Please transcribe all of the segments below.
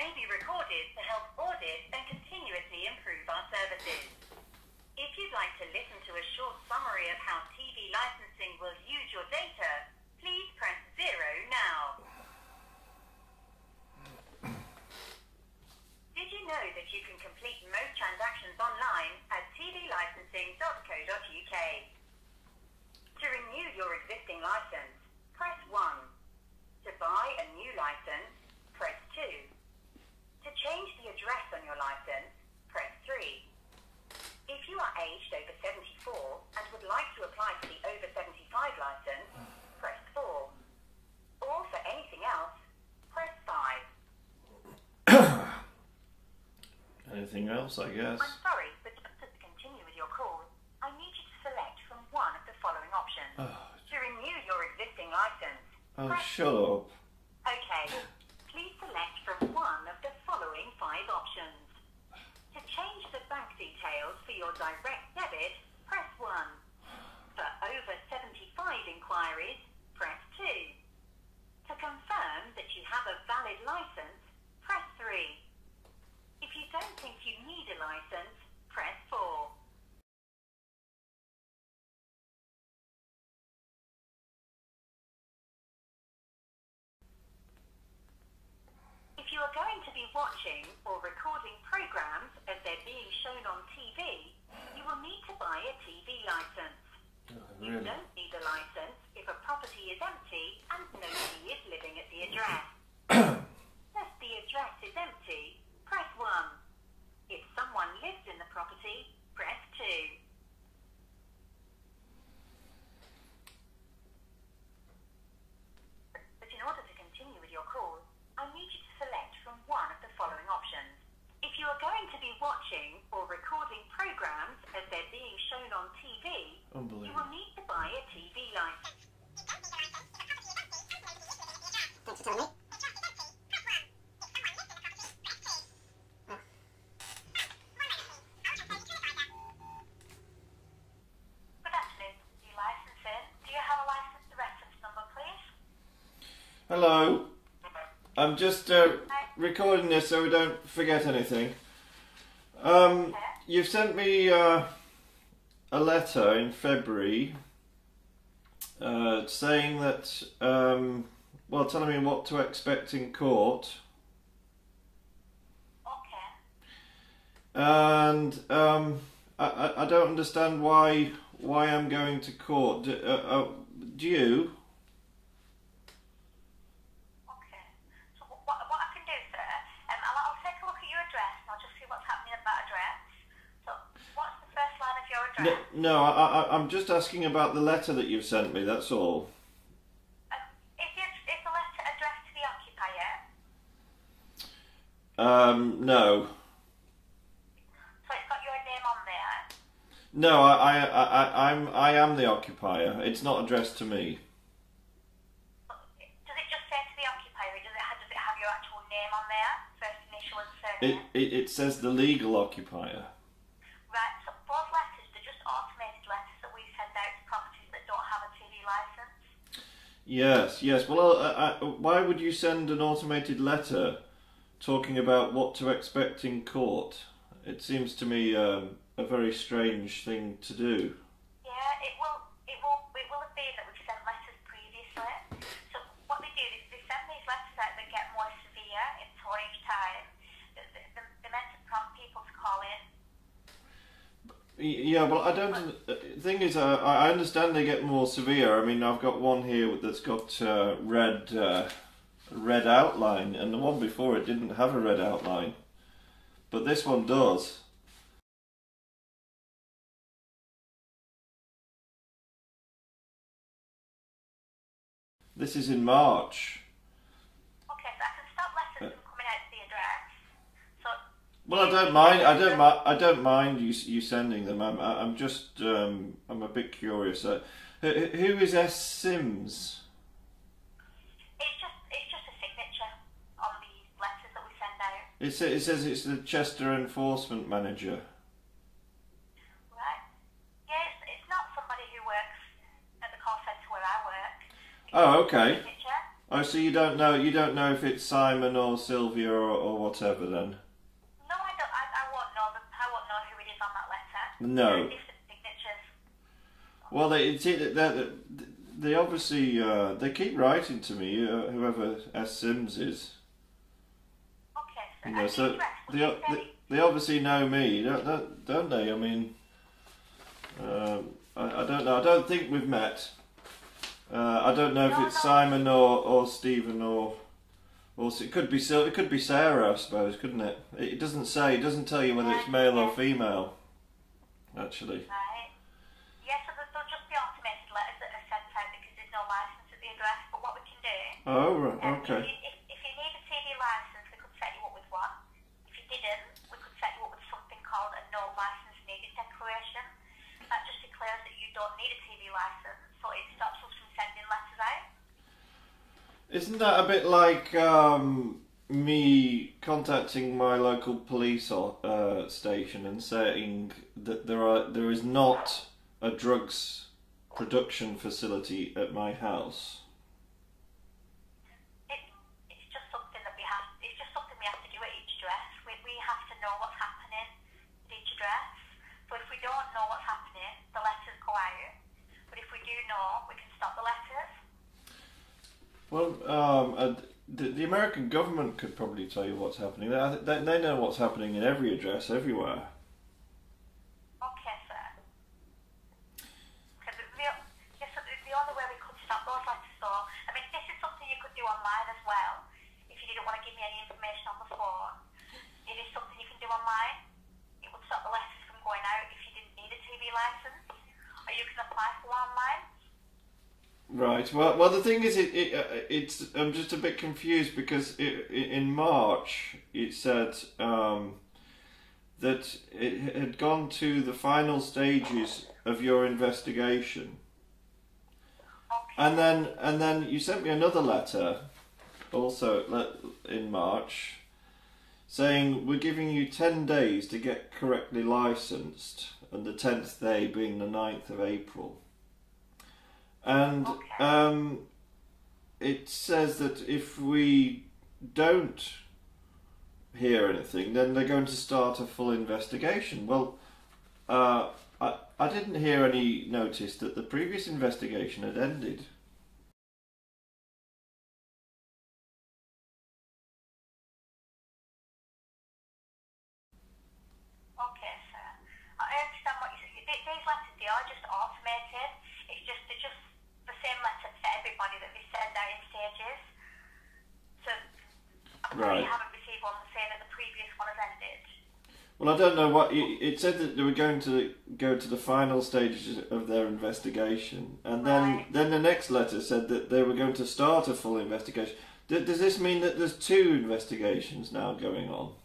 may be recorded to help audit and continuously improve our services. If you'd like to listen to a short summary of how TV licensing will use your data, please press 0 now. Did you know that you can complete most transactions online at tvlicensing.co.uk? To renew your existing license, press 1. To buy a new license, press 2. To change the address on your license, press 3. If you are aged over 74 and would like to apply for the over 75 license, press 4. Or for anything else, press 5. Anything else, I guess? I'm sorry, but to continue with your call, I need you to select from one of the following options. To renew your existing license, press... shut up. Okay. Please select from one of the following 5 options. To change the bank details for your direct debit, press 1. For over 75 inquiries, press 2. To confirm that you have a valid license, press 3. If you don't think you need a license, press 4. If you are going to be watching or recording programs as they're being shown on TV, you will need to buy a TV license. You don't need a license if a property is empty and nobody is living at the address. If the address is empty, press 1. If someone lives in the property, press 2. But in order to continue with your call, I need you to select from one of the following options. If you are going to be watching or recording programs as they're being shown on TV, you will need to buy a TV license. Hello. I'm just recording this so we don't forget anything. You've sent me a letter in February saying that, well, telling me what to expect in court. Okay. And I don't understand why I'm going to court. Do you? No, I'm just asking about the letter that you've sent me, that's all. Is the letter addressed to the occupier? No. So it's got your name on there? No, I am the occupier. It's not addressed to me. Does it just say to the occupier, or does it have your actual name on there? First initial and surname? It says the legal occupier. Right, so those letters, they're just automated letters that we send out to properties that don't have a TV licence. Yes. Well, why would you send an automated letter talking about what to expect in court? It seems to me a very strange thing to do. Yeah, it will have been that we've sent letters previously. So what they do is they send these letters out that get more severe in 2 each time. They're meant to prompt people to call in. Yeah, well, I don't. The thing is, I understand they get more severe. I mean, I've got one here that's got red outline, and the one before it didn't have a red outline, but this one does. This is in March. Okay, so I can stop letters from coming out to the address. So. Well, I don't mind you sending them. I'm just I'm a bit curious. Who is S. Sims? It's just a signature on the letters that we send out. It says it's the Chester Enforcement Manager. Right. Yeah, it's not somebody who works at the call centre where I work. Oh, okay. Signature. Oh, so you don't know if it's Simon or Sylvia or whatever then? No, I don't. I won't know. I won't know who it is on that letter. No. There are different signatures. Well, they obviously they keep writing to me. Whoever S Sims is. Okay, sir. You know, And so the address, they obviously know me, don't they? I mean, I don't know. I don't think we've met. I don't know if it's Simon or Stephen or it could be it could be Sarah, I suppose, couldn't it? It doesn't say. It doesn't tell you whether it's male or female. Actually. Right. Yes, so there'll just be automated letters that are sent out because there's no license at the address. But what we can do, Oh, right, okay. if you need a TV license, we could set you up with one. If you didn't, we could set you up with something called a no license needed declaration. That just declares that you don't need a TV license, so it stops us from sending letters out. Isn't that a bit like me contacting my local police station and saying that there is not a drugs production facility at my house? It's just something that we have. It's just something we have to do at each address. We have to know what's happening at each address. So if we don't know what's happening, the letters go out. But if we do know, we can stop the letters. Well, the American government could probably tell you what's happening. They know what's happening in every address, everywhere. Okay, sir. Because the only way we could stop those letters, so, I mean, this is something you could do online as well. If you didn't want to give me any information on the phone, it is something you can do online. It would stop the letters from going out if you didn't need a TV license. Or you can apply for one online. Right. Well, the thing is, it's I'm just a bit confused because in March it said that it had gone to the final stages of your investigation, Okay. and then you sent me another letter, also in March, saying we're giving you 10 days to get correctly licensed, and the 10th day being the 9th of April. And it says that if we don't hear anything, then they're going to start a full investigation. Well, I didn't hear any notice that the previous investigation had ended. Okay, sir. I understand what you say. These letters, they are just automated. They're just the same letter to everybody that they send out in stages. So, I'm sorry you haven't received one saying that the previous one has ended. Well, I don't know what it said that they were going to go to the final stages of their investigation, and then the next letter said that they were going to start a full investigation. Does this mean that there's two investigations now going on?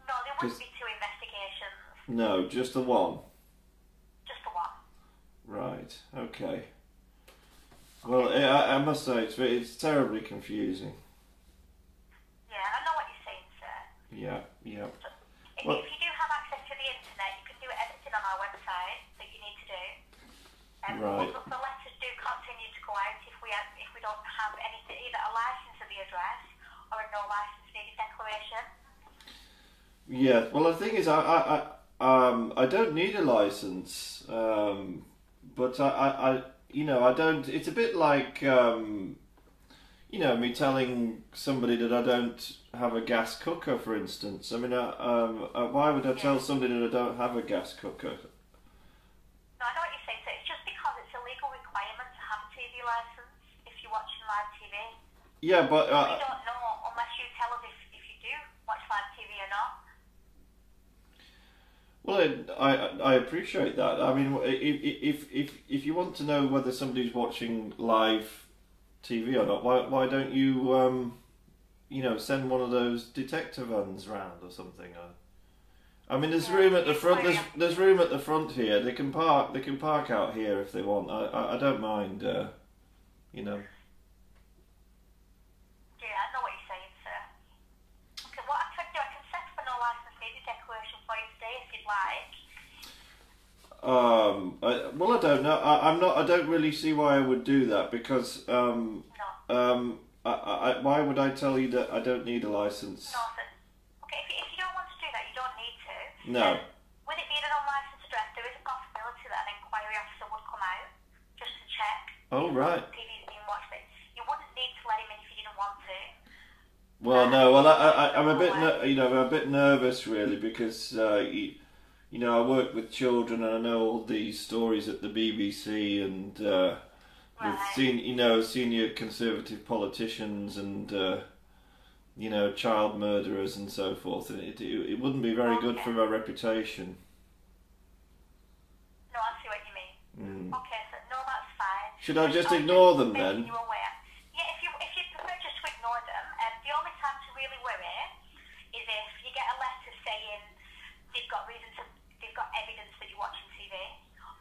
No, there wouldn't be two investigations. No, just the one. Just the one. Right. Okay. Well, I must say it's terribly confusing. Yeah, I know what you're saying, sir. Yeah. If Well, you do have access to the internet, you can do everything on our website that you need to do. Right. But the letters do continue to go out if we don't have anything, either a license of the address or a no license needed declaration. yeah. Well, the thing is, I don't need a license, but I don't. It's a bit like me telling somebody that I don't have a gas cooker, for instance. I mean, why would I tell somebody that I don't have a gas cooker? No, I know what you're saying, so it's just because it's a legal requirement to have a TV license if you're watching live TV. Yeah, but We don't know unless you tell us if you do watch live TV or not. Well, I appreciate that. I mean, if you want to know whether somebody's watching live TV or not, why don't you send one of those detector vans round or something? I mean, there's room at the front. There's room at the front here. They can park out here if they want. I don't mind. Yeah, I know what you're saying, sir. Okay, what I can do, I can set up a no license needed declaration for you today if you'd like. Well, I don't know. I don't really see why I would do that because No. Why would I tell you that I don't need a license? No, so, okay, if you don't want to do that, you don't need to. No. With it being an unlicensed address, there is a possibility that an inquiry officer would come out just to check Oh, right. if TV's being watched. But you wouldn't need to let him in if you didn't want to. Well, no. Well, I'm a bit, I'm a bit nervous really because you know, I work with children and I know all these stories at the BBC and with senior Conservative politicians and you know, child murderers and so forth, and it wouldn't be very good for my reputation. No, I see what you mean. Okay, so no, that's fine. Should I just ignore them then? You aware. Yeah, if you prefer just to ignore them, the only time to really worry is if you get a letter saying they've got evidence that you're watching TV,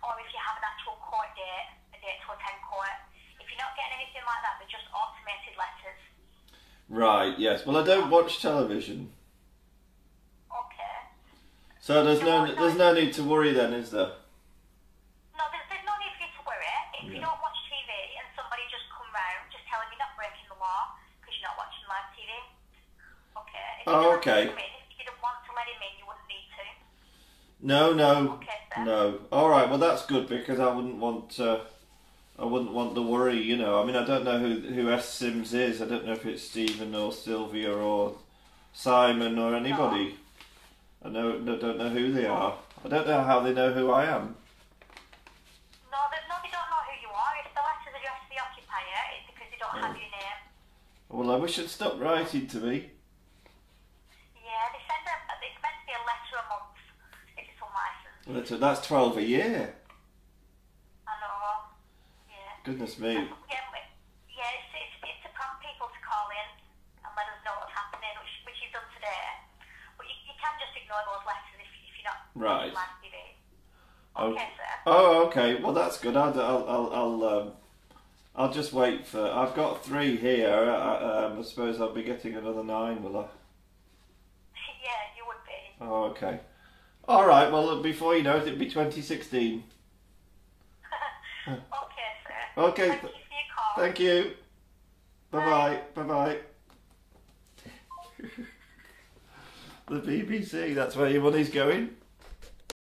or if you have an actual court date, a date to attend court. If you're not getting anything like that, they're just automated letters. Right. Yes. Well, I don't watch television. Okay. So there's no need to worry then, is there? No, there's no need for you to worry. If you don't watch TV and somebody just come round, just tell them you're not breaking the law because you're not watching live TV. Okay. Okay. If you didn't want to let him in, you wouldn't need to. No. Okay, sir. No. All right. Well, that's good because I wouldn't want the worry. You know. I mean, I don't know who S. Sims is. I don't know if it's Stephen or Sylvia or Simon or anybody. I don't know who they are. I don't know how they know who I am. No, they don't know who you are. If the letter's addressed to the occupier, it's because they don't have your name. Well, I wish they'd stop writing to me. Yeah, they send it's meant to be a letter a month if it's unlicensed. Well, that's 12 a year. I know. Yeah. Goodness me. Yeah, it's to prompt people to call in and let us know what's happening, which you've done today. But you can just ignore those letters if you're not Right. live TV. Oh. Okay, sir. Oh, okay. Well, that's good. I'll just wait for. I've got 3 here. I suppose I'll be getting another 9, will I? Yeah, you would be. Oh, okay. All right. Well, before you know it, it'll be 2016. Okay, sir. Okay. Thank you for your call. Thank you. Bye bye. Bye bye. The BBC. That's where your money's going.